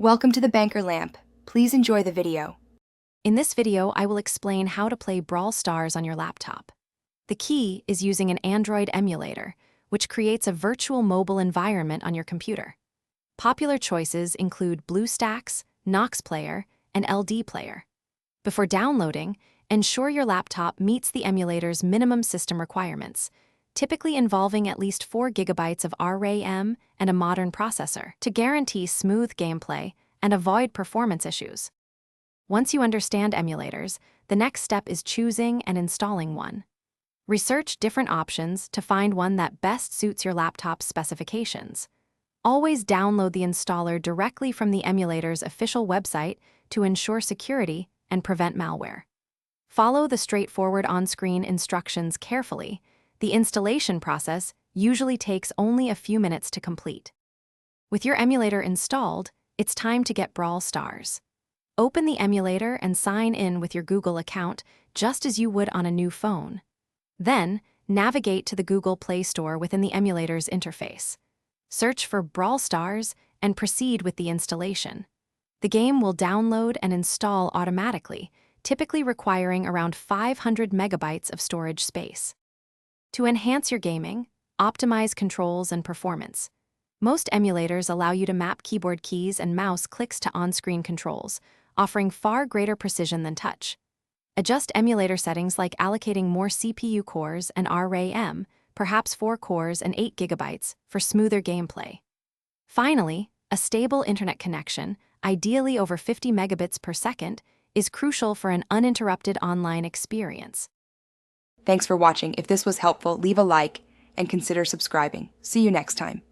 Welcome to the Banker Lamp. Please enjoy the video. In this video, I will explain how to play Brawl Stars on your laptop. The key is using an Android emulator, which creates a virtual mobile environment on your computer. Popular choices include BlueStacks, Nox Player, and LD Player. Before downloading, ensure your laptop meets the emulator's minimum system requirements, typically involving at least 4 GB of RAM and a modern processor, to guarantee smooth gameplay and avoid performance issues. Once you understand emulators, the next step is choosing and installing one. Research different options to find one that best suits your laptop's specifications. Always download the installer directly from the emulator's official website to ensure security and prevent malware. Follow the straightforward on-screen instructions carefully. The installation process usually takes only a few minutes to complete. With your emulator installed, it's time to get Brawl Stars. Open the emulator and sign in with your Google account just as you would on a new phone. Then, navigate to the Google Play Store within the emulator's interface. Search for Brawl Stars and proceed with the installation. The game will download and install automatically, typically requiring around 500 megabytes of storage space. To enhance your gaming, optimize controls and performance. Most emulators allow you to map keyboard keys and mouse clicks to on-screen controls, offering far greater precision than touch. Adjust emulator settings like allocating more CPU cores and RAM, perhaps 4 cores and 8 GB, for smoother gameplay. Finally, a stable internet connection, ideally over 50 megabits per second, is crucial for an uninterrupted online experience. Thanks for watching. If this was helpful, leave a like and consider subscribing. See you next time.